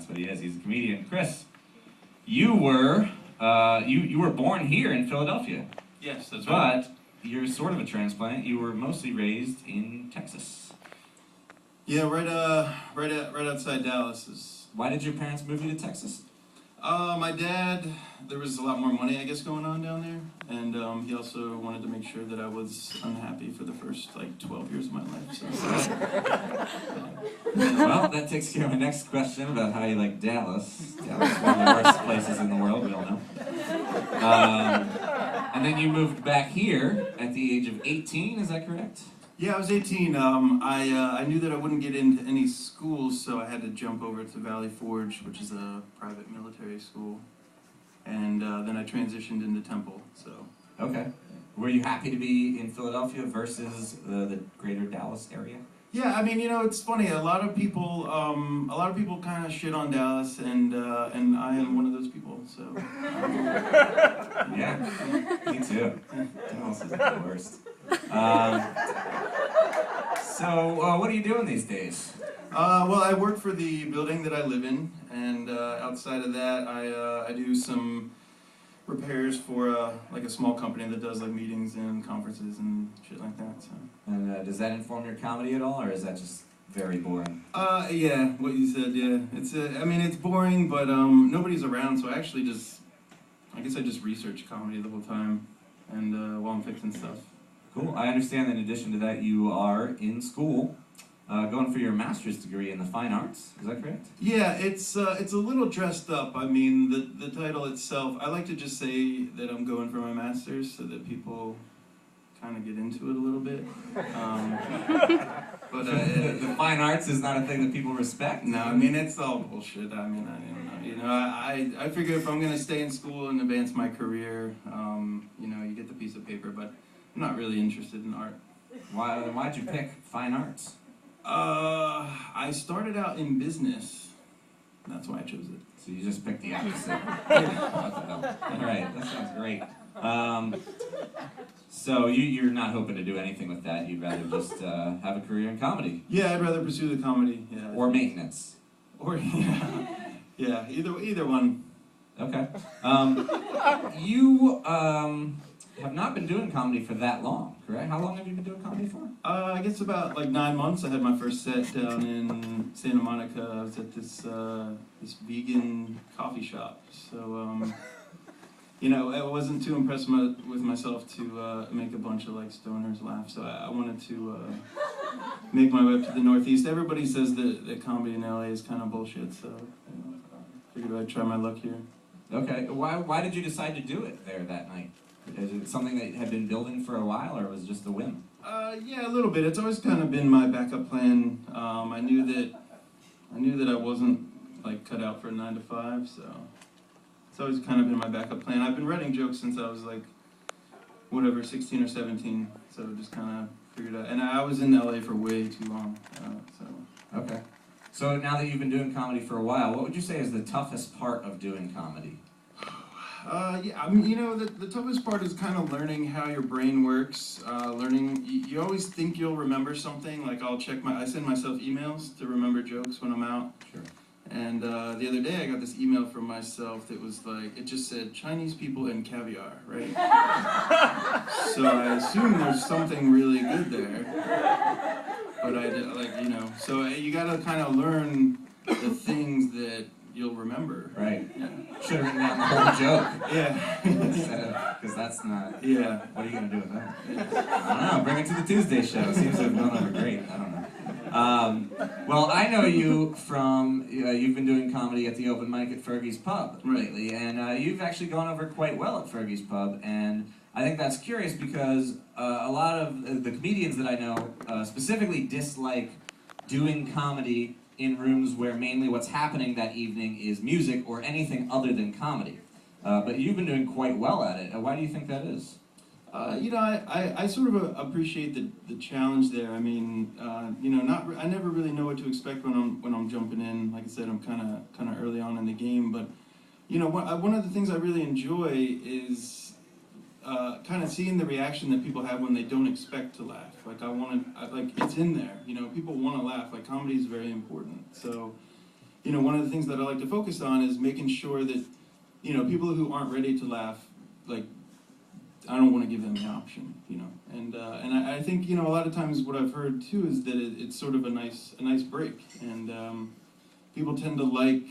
that's what he is. He's a comedian. Chris, you were you were born here in Philadelphia. Yes, that's right. But you're sort of a transplant. You were mostly raised in Texas. Yeah, right outside Dallas is. Why did your parents move you to Texas? My dad, there was a lot more money, I guess, going on down there, and he also wanted to make sure that I was unhappy for the first, 12 years of my life, so. Well, that takes care of my next question about how you like Dallas. Dallas is one of the worst places in the world, we all know. And then you moved back here at the age of 18, is that correct? Yeah, I was 18. I knew that I wouldn't get into any schools, so I had to jump over to Valley Forge, which is a private military school, and then I transitioned into Temple. So. Okay. Were you happy to be in Philadelphia versus the greater Dallas area? Yeah, I mean, it's funny. A lot of people kind of shit on Dallas, and I am one of those people. So. Yeah, me too. Dallas is the worst. So, what are you doing these days? Well, I work for the building that I live in, and outside of that, I do some repairs for a small company that does meetings and conferences and shit like that. So. And does that inform your comedy at all, or is that just very boring? Yeah, what you said. Yeah, it's boring, but nobody's around, so I guess I just research comedy the whole time, and while I'm fixing stuff. Cool. I understand that in addition to that, you are in school, going for your master's degree in the fine arts. Is that correct? Yeah, it's a little dressed up. I mean, the title itself, I like to just say that I'm going for my master's so that people kind of get into it a little bit. But the fine arts is not a thing that people respect? No, I mean, it's all bullshit. I mean, I figure if I'm going to stay in school and advance my career, you get the piece of paper, but I'm not really interested in art. Why'd you pick fine arts? I started out in business. That's why I chose it. So you just picked the opposite. What the hell? All right, that sounds great. So you're not hoping to do anything with that. You'd rather just have a career in comedy. Yeah, I'd rather pursue the comedy. Yeah. Or maintenance. Or yeah, either one. Okay. You have not been doing comedy for that long, correct? How long have you been doing comedy for? I guess about 9 months. I had my first set down in Santa Monica. I was at this vegan coffee shop. So, I wasn't too impressed with myself to make a bunch of stoners laugh. So I wanted to make my way up to the Northeast. Everybody says that comedy in LA is kind of bullshit. So I figured I'd try my luck here. Okay. Why did you decide to do it there that night? Is it something that had been building for a while, or was it just a whim? Yeah, a little bit. It's always kind of been my backup plan. I knew that I wasn't cut out for a 9 to 5, so it's always kind of been my backup plan. I've been writing jokes since I was 16 or 17, so just kind of figured out. And I was in LA for way too long, so. Okay. So now that you've been doing comedy for a while, what would you say is the toughest part of doing comedy? Yeah, I mean, the toughest part is kind of learning how your brain works. You always think you'll remember something. I send myself emails to remember jokes when I'm out. Sure. And the other day I got this email from myself that was it just said Chinese people and caviar, right? So I assume there's something really good there. But so you gotta kind of learn the things that you'll remember. Right. Yeah. Should have written down the whole joke. Yeah. Because that's not... Yeah. What are you going to do with that? I don't know. Bring it to the Tuesday show. It seems to have gone over great. I don't know. Well, I know you from... you've been doing comedy at the open mic at Fergie's Pub lately, and you've actually gone over quite well at Fergie's Pub, and I think that's curious because a lot of the comedians that I know specifically dislike doing comedy in rooms where mainly what's happening that evening is music or anything other than comedy. But you've been doing quite well at it. Why do you think that is? I sort of appreciate the challenge there. I mean, I never really know what to expect when I'm jumping in. Like I said, I'm kind of early on in the game, but one of the things I really enjoy is kind of seeing the reaction that people have when they don't expect to laugh. It's in there. People want to laugh. Comedy is very important. So, one of the things that I like to focus on is making sure that, people who aren't ready to laugh, like, I don't want to give them the option, and I think, a lot of times what I've heard too is that it's sort of a nice break, and people tend to like,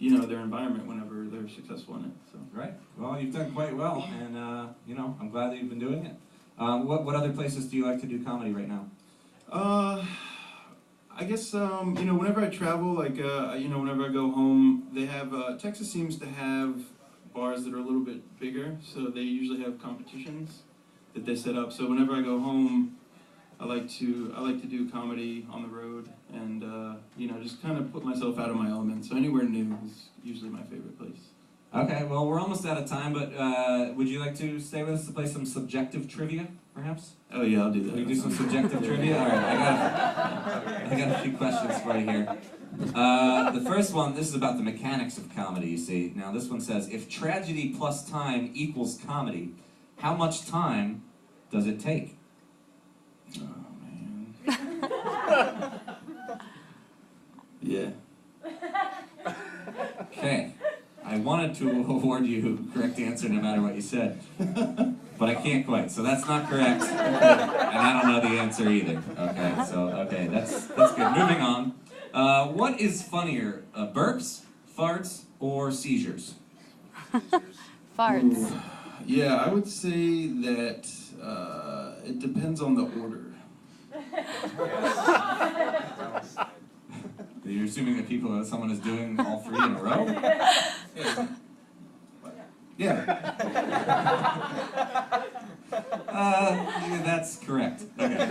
their environment whenever they're successful in it. So. Right. Well, you've done quite well, and I'm glad that you've been doing it. What other places do you like to do comedy right now? I guess whenever I travel, like whenever I go home, they have Texas seems to have bars that are a little bit bigger, so they usually have competitions that they set up. So whenever I go home, I like to do comedy on the road, and just kind of put myself out of my element. So anywhere new is usually my favorite place. Okay, well, we're almost out of time, but would you like to stay with us to play some subjective trivia, perhaps? Oh yeah, I'll do that. We do some subjective trivia? All right, I got a few questions for you here. The first one, this is about the mechanics of comedy, you see. Now, this one says, if tragedy plus time equals comedy, how much time does it take? Oh, man. Yeah. Okay. I wanted to award you a correct answer no matter what you said, but I can't quite, so that's not correct, and I don't know the answer either. Okay, that's good. Moving on. What is funnier, burps, farts, or seizures? Farts. Ooh. Yeah, I would say that it depends on the order. You're assuming that someone is doing all three in a row? Yeah. That's correct. Okay.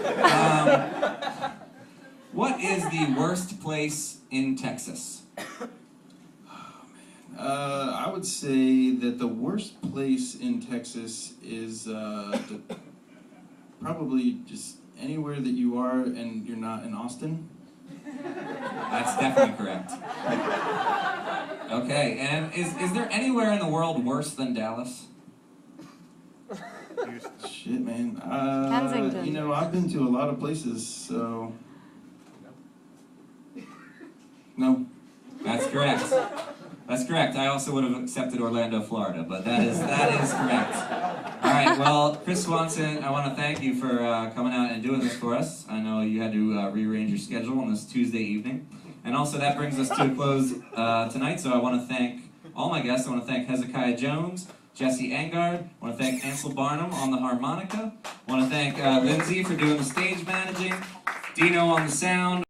What is the worst place in Texas? I would say that the worst place in Texas is probably just anywhere that you are and you're not in Austin. That's definitely correct. Okay, and is there anywhere in the world worse than Dallas? Shit, man. Kensington. I've been to a lot of places, so... No. That's correct. That's correct. I also would have accepted Orlando, Florida, but that is correct. All right, well, Chris Swanson, I want to thank you for coming out and doing this for us. I know you had to rearrange your schedule on this Tuesday evening. And also that brings us to a close tonight, so I want to thank all my guests. I want to thank Hezekiah Jones, Jesse Engard. I want to thank Ansel Barnum on the harmonica. I want to thank Lindsay for doing the stage managing, Dino on the sound.